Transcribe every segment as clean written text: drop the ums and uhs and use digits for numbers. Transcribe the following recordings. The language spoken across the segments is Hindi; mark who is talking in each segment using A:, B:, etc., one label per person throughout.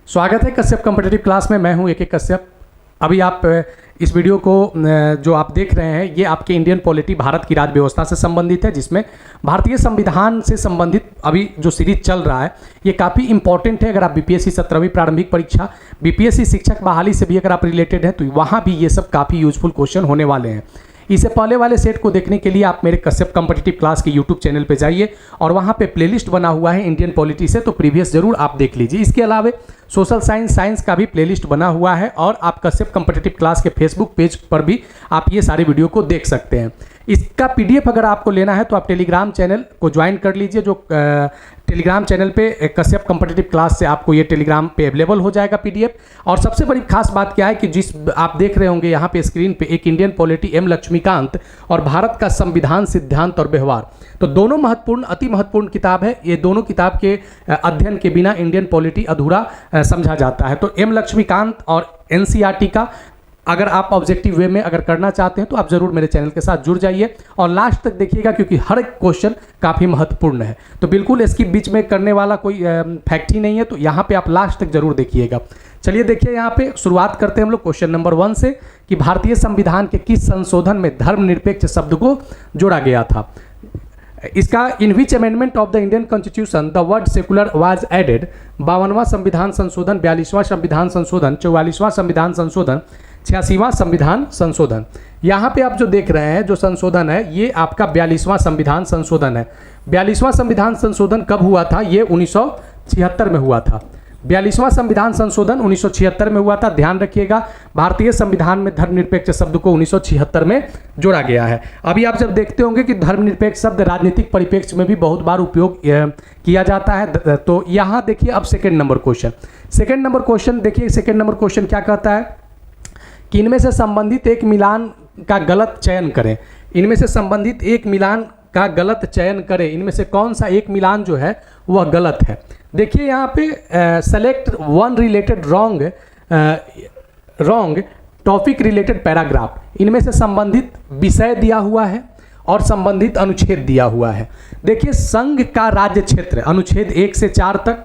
A: स्वागत है कश्यप कॉम्पिटिटिव क्लास में। मैं हूं एक कश्यप। अभी आप इस वीडियो को जो आप देख रहे हैं ये आपके इंडियन पॉलिटी भारत की राज्य व्यवस्था से संबंधित है, जिसमें भारतीय संविधान से संबंधित अभी जो सीरीज चल रहा है ये काफ़ी इंपॉर्टेंट है। अगर आप बीपीएससी 17वीं प्रारंभिक परीक्षा, बीपीएससी शिक्षक बहाली से भी अगर आप रिलेटेड हैं तो वहाँ भी ये सब काफ़ी यूजफुल क्वेश्चन होने वाले हैं। इससे पहले वाले सेट को देखने के लिए आप मेरे कश्यप कॉम्पिटिटिव क्लास के यूट्यूब चैनल पे जाइए और वहाँ पे प्लेलिस्ट बना हुआ है इंडियन पॉलिटी से, तो प्रीवियस जरूर आप देख लीजिए। इसके अलावा सोशल साइंस का भी प्लेलिस्ट बना हुआ है और आप कश्यप कॉम्पिटिटिव क्लास के फेसबुक पेज पर भी आप ये सारे वीडियो को देख सकते हैं। इसका पीडीएफ अगर आपको लेना है तो आप टेलीग्राम चैनल को ज्वाइन कर लीजिए। जो टेलीग्राम चैनल पे कश्यप कॉम्पिटिटिव क्लास से आपको ये टेलीग्राम पे अवेलेबल हो जाएगा पीडीएफ। और सबसे बड़ी खास बात क्या है कि जिस आप देख रहे होंगे यहाँ पे स्क्रीन पे एक इंडियन पॉलिटी एम लक्ष्मीकांत और भारत का संविधान सिद्धांत और व्यवहार, तो दोनों महत्वपूर्ण, अति महत्वपूर्ण किताब है। ये दोनों किताब के अध्ययन के बिना इंडियन पॉलिटी अधूरा समझा जाता है। तो एम लक्ष्मीकांत और एनसीईआरटी का अगर आप ऑब्जेक्टिव वे में अगर करना चाहते हैं तो आप जरूर मेरे चैनल के साथ जुड़ जाइए और लास्ट तक देखिएगा, क्योंकि हर एक क्वेश्चन काफ़ी महत्वपूर्ण है। तो बिल्कुल इसकी बीच में करने वाला कोई फैक्ट ही नहीं है, तो यहाँ पे आप लास्ट तक जरूर देखिएगा। चलिए देखिए, यहाँ पे शुरुआत करते हैं हम लोग क्वेश्चन नंबर 1 से कि भारतीय संविधान के किस संशोधन में धर्मनिरपेक्ष शब्द को जोड़ा गया था। इसका in which amendment of the Indian constitution the word secular was added. 52वां संविधान संशोधन, 42वां संविधान संशोधन, 44वां संविधान संशोधन, 86वां संविधान संशोधन। यहाँ पे आप जो देख रहे हैं जो संशोधन है ये आपका 42वां संविधान संशोधन है। 42वां संविधान संशोधन कब हुआ था? ये 1976 में हुआ था। 42वां संविधान संशोधन 1976 में हुआ था। ध्यान रखिएगा, भारतीय संविधान में धर्मनिरपेक्ष शब्द को 1976 में जोड़ा गया है। अभी आप जब देखते होंगे कि धर्मनिरपेक्ष शब्द राजनीतिक परिप्रेक्ष्य में भी बहुत बार उपयोग किया जाता है। तो यहाँ देखिए अब सेकेंड नंबर क्वेश्चन देखिए। सेकेंड नंबर क्वेश्चन क्या कहता है कि इनमें से संबंधित एक मिलान का गलत चयन करें। इनमें से संबंधित एक मिलान का गलत चयन करें। इनमें से कौन सा एक मिलान जो है वह गलत है? देखिए यहाँ पे select one related wrong topic related paragraph. इनमें से संबंधित विषय दिया हुआ है और संबंधित अनुच्छेद दिया हुआ है। देखिए, संघ का राज्य क्षेत्र अनुच्छेद 1 से 4 तक,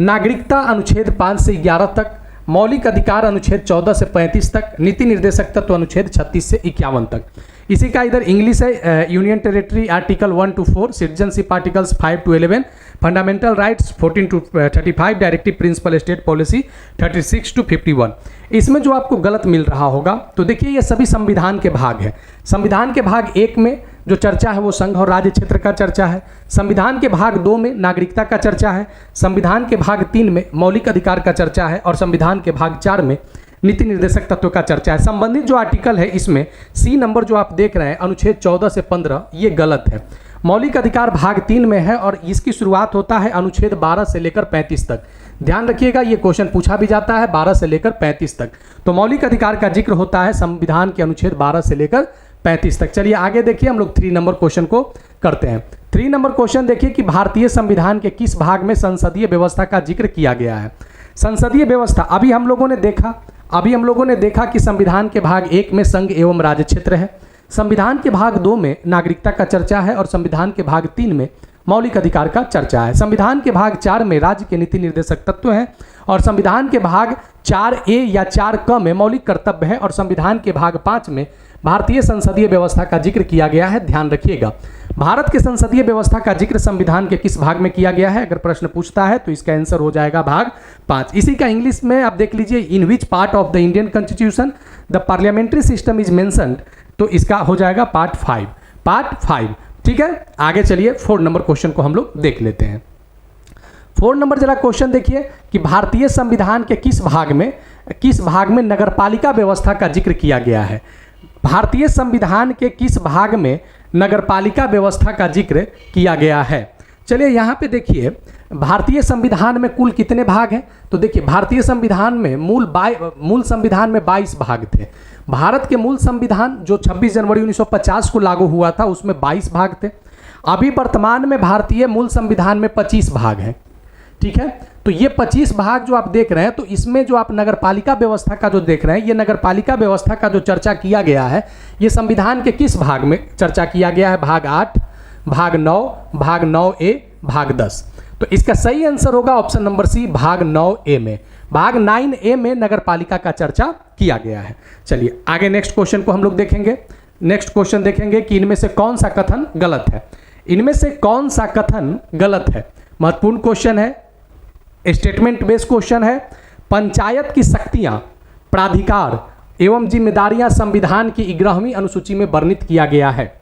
A: नागरिकता अनुच्छेद 5 से 11 तक, मौलिक अधिकार अनुच्छेद 14 से 35 तक, नीति निर्देशक तत्व अनुच्छेद 36 से 51 तक। इसी का इधर इंग्लिश है union territory article 1 to 4, citizenship articles 5 to 11, fundamental rights 14 to 35, directive principle state policy 36 to 51। इसमें जो आपको गलत मिल रहा होगा तो देखिए ये सभी संविधान के भाग है। संविधान के भाग 1 में जो चर्चा है वो संघ और राज्य क्षेत्र का चर्चा है। संविधान के भाग 2 में नागरिकता का चर्चा है। संविधान के भाग 3 में मौलिक अधिकार का चर्चा है और संविधान के भाग 4 में नीति निर्देशक तत्व का चर्चा है। संबंधित जो आर्टिकल है इसमें सी नंबर जो आप देख रहे हैं अनुच्छेद 14 से 15 ये गलत है। मौलिक अधिकार भाग 3 में है और इसकी शुरुआत होता है अनुच्छेद 12 से लेकर 35 तक। ध्यान रखिएगा, ये क्वेश्चन पूछा भी जाता है 12 से लेकर 35 तक। तो मौलिक अधिकार का जिक्र होता है संविधान के अनुच्छेद 12 से लेकर 35 तक। चलिए आगे देखिए, हम लोग 3 नंबर क्वेश्चन को करते हैं। 3 नंबर क्वेश्चन देखिए कि भारतीय संविधान के किस भाग में संसदीय व्यवस्था का जिक्र किया गया है। संसदीय व्यवस्था अभी हम लोगों ने देखा कि संविधान के भाग 1 में संघ एवं राज्य क्षेत्र है, संविधान के भाग 2 में नागरिकता का चर्चा है और संविधान के भाग 3 में मौलिक अधिकार का चर्चा है। संविधान के भाग 4 में राज्य के नीति निर्देशक तत्व है और संविधान के भाग 4A या 4क में मौलिक कर्तव्य है और संविधान के भाग 5 में भारतीय संसदीय व्यवस्था का जिक्र किया गया है। ध्यान रखिएगा, भारत के संसदीय व्यवस्था का जिक्र संविधान के किस भाग में किया गया है? अगर प्रश्न पूछता है तो इसका आंसर हो जाएगा भाग 5। इसी का इंग्लिश में आप देख लीजिए, in which part of the Indian constitution the parliamentary system is mentioned, तो इसका हो जाएगा पार्ट 5। ठीक है, आगे चलिए 4 नंबर क्वेश्चन को हम लोग देख लेते हैं। 4 नंबर जरा क्वेश्चन देखिए कि भारतीय संविधान के किस भाग में नगरपालिका व्यवस्था का जिक्र किया गया है। भारतीय संविधान के किस भाग में नगरपालिका व्यवस्था का जिक्र किया गया है? चलिए यहाँ पे देखिए, भारतीय संविधान में कुल कितने भाग हैं? तो देखिए, भारतीय संविधान में मूल संविधान में 22 भाग थे। भारत के मूल संविधान जो 26 जनवरी 1950 को लागू हुआ था उसमें 22 भाग थे। अभी वर्तमान में भारतीय मूल संविधान में 25 भाग हैं। ठीक है, तो ये 25 भाग जो आप देख रहे हैं, तो इसमें जो आप नगरपालिका व्यवस्था का जो देख रहे हैं, ये नगरपालिका व्यवस्था का जो चर्चा किया गया है ये संविधान के किस भाग में चर्चा किया गया है? भाग 8, भाग 9, भाग 9A, भाग 10। तो इसका सही आंसर होगा ऑप्शन नंबर सी, भाग 9A में। भाग 9A में नगरपालिका का चर्चा किया गया है। चलिए आगे नेक्स्ट क्वेश्चन को हम लोग देखेंगे। नेक्स्ट क्वेश्चन देखेंगे कि इनमें से कौन सा कथन गलत है। इनमें से कौन सा कथन गलत है? महत्वपूर्ण क्वेश्चन है, स्टेटमेंट बेस्ड क्वेश्चन है। पंचायत की शक्तियां, प्राधिकार एवं जिम्मेदारियां संविधान की 11वीं अनुसूची में वर्णित किया गया है।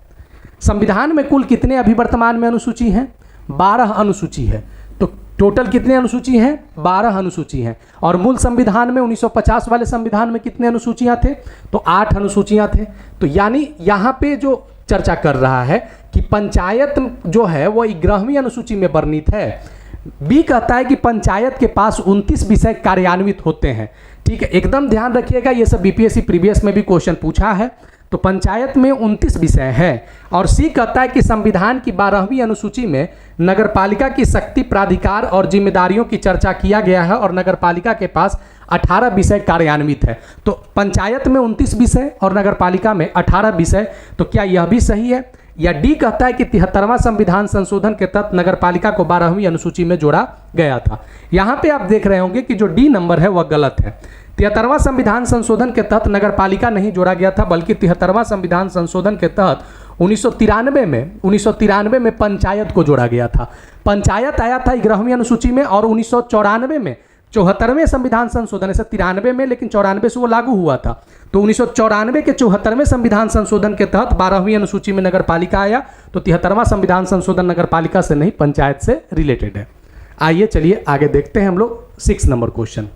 A: संविधान में कुल कितने अभी वर्तमान में अनुसूची हैं? 12 अनुसूची है। तो टोटल कितने अनुसूची हैं? 12 अनुसूची हैं। और मूल संविधान में 1950 वाले संविधान में कितने अनुसूचियां थे? तो 8 अनुसूचियां थे। तो यानी यहाँ पे जो चर्चा कर रहा है कि पंचायत जो है वो 11वीं अनुसूची में वर्णित है। बी कहता है कि पंचायत के पास 29 विषय कार्यान्वित होते हैं। ठीक है, एकदम ध्यान रखिएगा, ये सब बीपीएससी प्रीवियस में भी क्वेश्चन पूछा है। तो पंचायत में 29 विषय हैं। और सी कहता है कि संविधान की 12वीं अनुसूची में नगरपालिका की शक्ति, प्राधिकार और जिम्मेदारियों की चर्चा किया गया है और नगरपालिका के पास 18 विषय कार्यान्वित है। तो पंचायत में 29 विषय और नगरपालिका में 18 विषय। तो क्या यह भी सही है? या डी कहता है कि 73वां संविधान संशोधन के तहत नगरपालिका को 12वीं अनुसूची में जोड़ा गया था। यहाँ पे आप देख रहे होंगे कि जो डी नंबर है वह गलत है। 73वां संविधान संशोधन के तहत नगरपालिका नहीं जोड़ा गया था, बल्कि 73वां संविधान संशोधन के तहत 1993 में पंचायत को जोड़ा गया था। पंचायत आया था 11वीं अनुसूची में, और 1994 में 74वें संविधान संशोधन, ऐसे 93 में, लेकिन 94 से वो लागू हुआ था। तो 1994 के 74वें संविधान संशोधन के तहत 12वीं अनुसूची में नगरपालिका आया। तो 73वां संविधान संशोधन नगरपालिका से नहीं, पंचायत से रिलेटेड है। आइए चलिए आगे देखते हैं हम लोग 6 नंबर क्वेश्चन।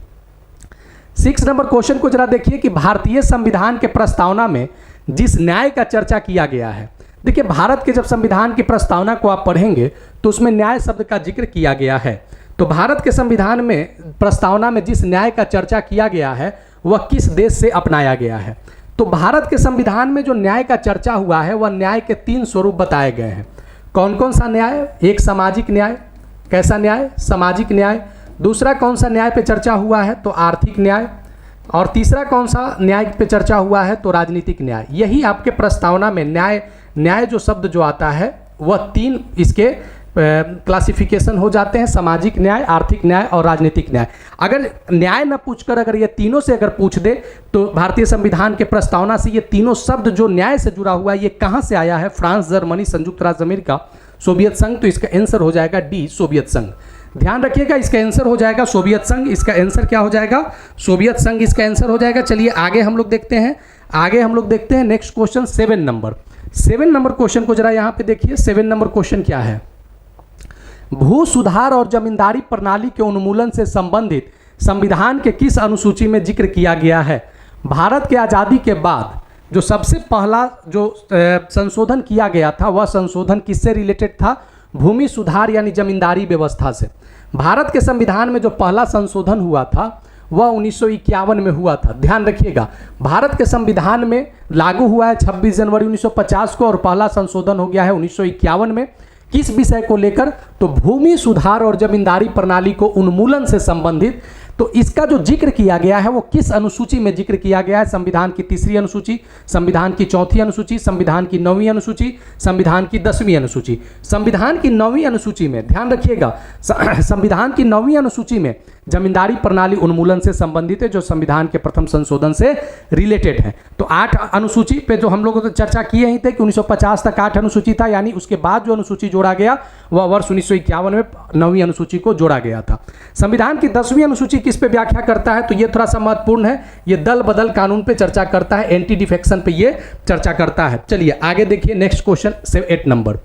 A: 6 नंबर क्वेश्चन को जरा देखिए कि भारतीय संविधान के प्रस्तावना में जिस न्याय का चर्चा किया गया है। देखिए, भारत के जब संविधान की प्रस्तावना को आप पढ़ेंगे तो उसमें न्याय शब्द का जिक्र किया गया है। तो भारत के संविधान में प्रस्तावना में जिस न्याय का चर्चा किया गया है वह किस देश से अपनाया गया है? तो भारत के संविधान में जो न्याय का चर्चा हुआ है वह न्याय के 3 स्वरूप बताए गए हैं। कौन कौन सा न्याय? एक सामाजिक न्याय। कैसा न्याय? सामाजिक न्याय। दूसरा कौन सा न्याय पे चर्चा हुआ है? तो आर्थिक न्याय। और तीसरा कौन सा न्याय पे चर्चा हुआ है? तो राजनीतिक न्याय। यही आपके प्रस्तावना में न्याय जो शब्द जो आता है वह 3 इसके क्लासिफिकेशन हो जाते हैं, सामाजिक न्याय, आर्थिक न्याय और राजनीतिक न्याय। अगर न्याय न पूछकर अगर ये तीनों से अगर पूछ दे तो भारतीय संविधान के प्रस्तावना से ये तीनों शब्द जो न्याय से जुड़ा हुआ है ये कहाँ से आया है? फ्रांस, जर्मनी, संयुक्त राज्य अमेरिका, सोवियत संघ। तो इसका आंसर हो जाएगा डी, सोवियत संघ। ध्यान रखिएगा, इसका आंसर हो जाएगा सोवियत संघ। इसका आंसर क्या हो जाएगा? सोवियत संघ इसका आंसर हो जाएगा। चलिए आगे हम लोग देखते हैं। Next question 7 number. 7 number question को जरा यहाँ पे देखिए। 7 नंबर क्वेश्चन क्या है? भू सुधार और जमींदारी प्रणाली के उन्मूलन से संबंधित संविधान के किस अनुसूची में जिक्र किया गया है? भारत के आज़ादी के बाद जो सबसे पहला जो संशोधन किया गया था वह संशोधन किससे रिलेटेड था? भूमि सुधार यानी जमींदारी व्यवस्था से। भारत के संविधान में जो पहला संशोधन हुआ था वह 1951 में हुआ था। ध्यान रखिएगा, भारत के संविधान में लागू हुआ है 26 जनवरी 1950 को और पहला संशोधन हो गया है 1951 में। किस विषय को लेकर? तो भूमि सुधार और जमींदारी प्रणाली को उन्मूलन से संबंधित। तो इसका जो जिक्र किया गया है वो किस अनुसूची में जिक्र किया गया है? संविधान की 3री अनुसूची, संविधान की 4थी अनुसूची, संविधान की 9वीं अनुसूची, संविधान की 10वीं अनुसूची। संविधान की 9वीं अनुसूची में ध्यान रखिएगा, संविधान की 9वीं अनुसूची में जमींदारी प्रणाली उन्मूलन से संबंधित है, जो संविधान के प्रथम संशोधन से रिलेटेड है। तो 8 अनुसूची पे जो हम लोगों ने चर्चा किए ही थे कि 1950 तक 8 अनुसूची था, यानी उसके बाद जो अनुसूची जोड़ा गया वह वर्ष 1951 में 9वीं अनुसूची को जोड़ा गया था। संविधान की 10वीं अनुसूची किस पे व्याख्या करता है? तो ये थोड़ा सा महत्वपूर्ण है, ये दल बदल कानून पे चर्चा करता है, एंटी डिफेक्शन पे ये चर्चा करता है। चलिए आगे देखिए नेक्स्ट क्वेश्चन 8 नंबर।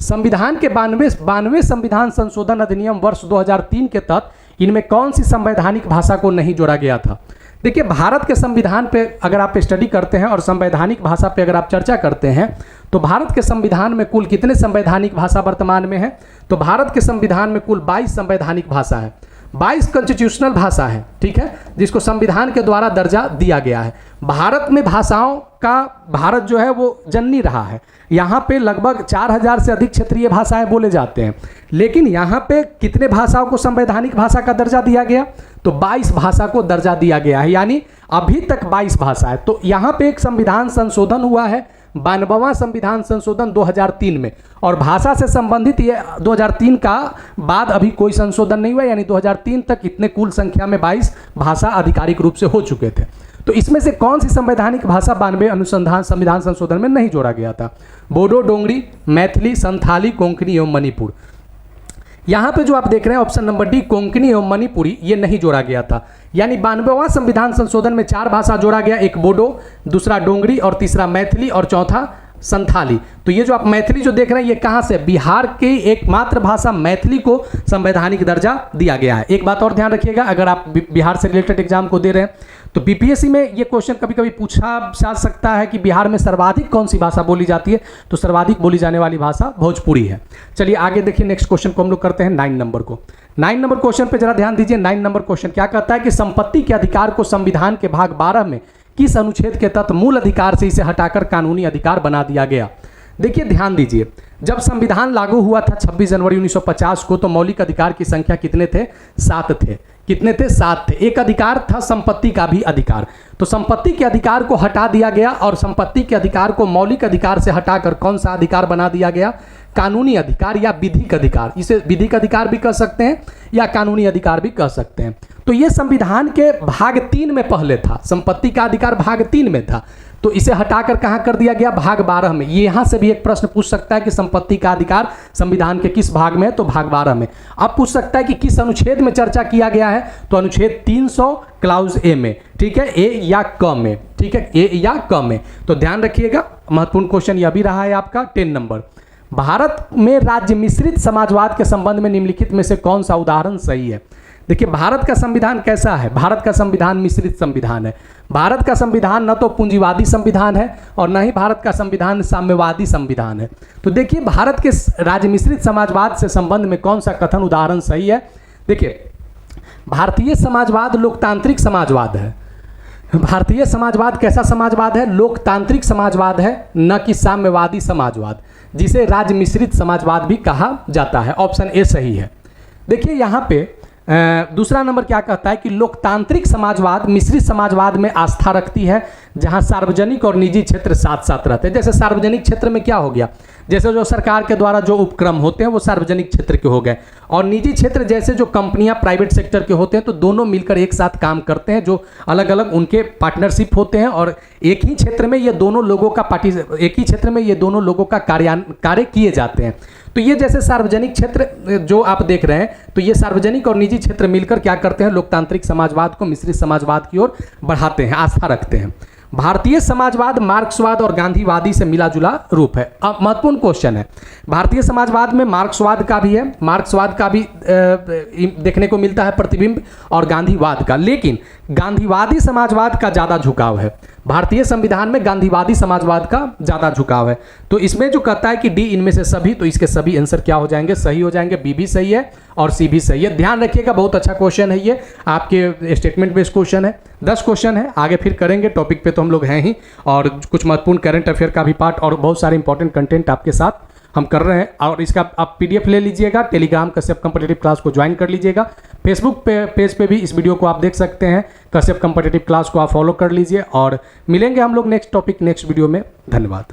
A: संविधान के 92वें संविधान संशोधन अधिनियम वर्ष 2003 के तहत इनमें कौन सी संवैधानिक भाषा को नहीं जोड़ा गया था? देखिए, भारत के संविधान पे अगर आप स्टडी करते हैं और संवैधानिक भाषा पे अगर आप चर्चा करते हैं तो भारत के संविधान में कुल कितने संवैधानिक भाषा वर्तमान में है? तो भारत के संविधान में कुल 22 संवैधानिक भाषा है, 22 कॉन्स्टिट्यूशनल भाषा है, ठीक है, जिसको संविधान के द्वारा दर्जा दिया गया है। भारत में भाषाओं का भारत जो है वो जननी रहा है। यहाँ पे लगभग 4000 से अधिक क्षेत्रीय भाषाएं बोले जाते हैं, लेकिन यहाँ पे कितने भाषाओं को संवैधानिक भाषा का दर्जा दिया गया? तो 22 भाषा को दर्जा दिया गया है, यानी अभी तक 22 भाषा है। तो यहाँ पे एक संविधान संशोधन हुआ है 92वां संविधान संशोधन 2003 में, और भाषा से संबंधित ये 2003 का बाद अभी कोई संशोधन नहीं हुआ, यानी 2003 तक इतने कुल संख्या में 22 भाषा आधिकारिक रूप से हो चुके थे। तो इसमें से कौन सी संवैधानिक भाषा 92 अनुसंधान संविधान संशोधन में नहीं जोड़ा गया था? बोडो, डोंगरी, मैथिली, संथाली, कोंकणी एवं मणिपुर। यहाँ पे जो आप देख रहे हैं ऑप्शन नंबर डी कोंकणी एवं मणिपुरी, ये नहीं जोड़ा गया था। यानी 92वां संविधान संशोधन में 4 भाषा जोड़ा गया, एक बोडो, दूसरा डोंगरी और तीसरा मैथिली और चौथा संथाली। तो ये जो आप मैथिली जो देख रहे हैं ये कहाँ से? बिहार की एकमात्र भाषा मैथिली को संवैधानिक दर्जा दिया गया है। एक बात और ध्यान रखिएगा, अगर आप बिहार से रिलेटेड एग्जाम को दे रहे हैं तो बीपीएससी में ये क्वेश्चन कभी कभी पूछा जा सकता है कि बिहार में सर्वाधिक कौन सी भाषा बोली जाती है, तो सर्वाधिक बोली जाने वाली भाषा भोजपुरी है। चलिए आगे देखिए, नेक्स्ट क्वेश्चन को हम लोग करते हैं 9 नंबर को। 9 नंबर क्वेश्चन पे जरा ध्यान दीजिए। 9 नंबर क्वेश्चन क्या कहता है कि संपत्ति के अधिकार को संविधान के भाग 12 में किस अनुच्छेद के तहत मूल अधिकार से इसे हटाकर कानूनी अधिकार बना दिया गया? देखिए ध्यान दीजिए, जब संविधान लागू हुआ था 26 जनवरी 1950 को, तो मौलिक अधिकार की संख्या कितने थे? 7 थे। कितने थे? 7 थे। एक अधिकार था संपत्ति का भी अधिकार, तो संपत्ति के अधिकार को हटा दिया गया और संपत्ति के अधिकार को मौलिक अधिकार से हटाकर कौन सा अधिकार बना दिया गया? कानूनी अधिकार या विधिक अधिकार। इसे विधिक अधिकार भी कह सकते हैं या कानूनी अधिकार भी कह सकते हैं। तो ये संविधान के भाग 3 में पहले था, संपत्ति का अधिकार भाग 3 में था, तो इसे हटाकर कहाँ कर दिया गया? भाग 12 में। ये यहाँ से भी एक प्रश्न पूछ सकता है कि संपत्ति का अधिकार संविधान के किस भाग में है, तो भाग 12 में। अब पूछ सकता है कि किस अनुच्छेद में चर्चा किया गया है, तो अनुच्छेद 300 क्लाउज ए में, ठीक है, ए या क में, ठीक है, ए या क में। तो ध्यान रखिएगा, महत्वपूर्ण क्वेश्चन यह भी रहा है आपका 10 नंबर। भारत में राज्य मिश्रित समाजवाद के संबंध में निम्नलिखित में से कौन सा उदाहरण सही है? देखिए भारत का संविधान कैसा है? भारत का संविधान मिश्रित संविधान है। भारत का संविधान न तो पूंजीवादी संविधान है और न ही भारत का संविधान साम्यवादी संविधान है। तो देखिए भारत के राज्य मिश्रित समाजवाद से संबंध में कौन सा कथन उदाहरण सही है? देखिए भारतीय समाजवाद लोकतांत्रिक समाजवाद है। भारतीय समाजवाद कैसा समाजवाद है? लोकतांत्रिक समाजवाद है, न कि साम्यवादी समाजवाद, जिसे राज्य मिश्रित समाजवाद भी कहा जाता है। ऑप्शन ए सही है। देखिए यहाँ पे दूसरा नंबर क्या कहता है कि लोकतांत्रिक समाजवाद मिश्रित समाजवाद में आस्था रखती है, जहां सार्वजनिक और निजी क्षेत्र साथ साथ रहते हैं। जैसे सार्वजनिक क्षेत्र में क्या हो गया? जैसे जो सरकार के द्वारा जो उपक्रम होते हैं वो सार्वजनिक क्षेत्र के हो गए, और निजी क्षेत्र जैसे जो कंपनियां प्राइवेट सेक्टर के होते हैं, तो दोनों मिलकर एक साथ काम करते हैं, जो अलग अलग उनके पार्टनरशिप होते हैं, और एक ही क्षेत्र में ये दोनों लोगों का एक ही क्षेत्र में ये दोनों लोगों का कार्य किए जाते हैं। तो ये जैसे सार्वजनिक क्षेत्र जो आप देख रहे हैं, तो ये सार्वजनिक और निजी क्षेत्र मिलकर क्या करते हैं? लोकतांत्रिक समाजवाद को मिश्रित समाजवाद की ओर बढ़ाते हैं, आस्था रखते हैं। भारतीय समाजवाद मार्क्सवाद और गांधीवादी से मिला जुला रूप है। अब महत्वपूर्ण क्वेश्चन है, भारतीय समाजवाद में मार्क्सवाद का भी है, मार्क्सवाद का भी देखने को मिलता है प्रतिबिंब, और गांधीवाद का, लेकिन गांधीवादी समाजवाद का ज़्यादा झुकाव है। भारतीय संविधान में गांधीवादी समाजवाद का ज़्यादा झुकाव है। तो इसमें जो कहता है कि डी इनमें से सभी, तो इसके सभी आंसर क्या हो जाएंगे? सही हो जाएंगे। बी भी सही है और सी भी सही है। ध्यान रखिएगा, बहुत अच्छा क्वेश्चन है ये, आपके स्टेटमेंट बेस्ड क्वेश्चन है। 10 क्वेश्चन है, आगे फिर करेंगे, टॉपिक पे तो हम लोग हैं ही, और कुछ महत्वपूर्ण करंट अफेयर का भी पार्ट और बहुत सारे इंपॉर्टेंट कंटेंट आपके साथ हम कर रहे हैं। और इसका आप पीडीएफ ले लीजिएगा, टेलीग्राम कश्यप कॉम्पिटिटिव क्लास को ज्वाइन कर लीजिएगा, फेसबुक पेज पे भी इस वीडियो को आप देख सकते हैं, कश्यप कॉम्पिटिटिव क्लास को आप फॉलो कर लीजिए, और मिलेंगे हम लोग नेक्स्ट टॉपिक नेक्स्ट वीडियो में। धन्यवाद।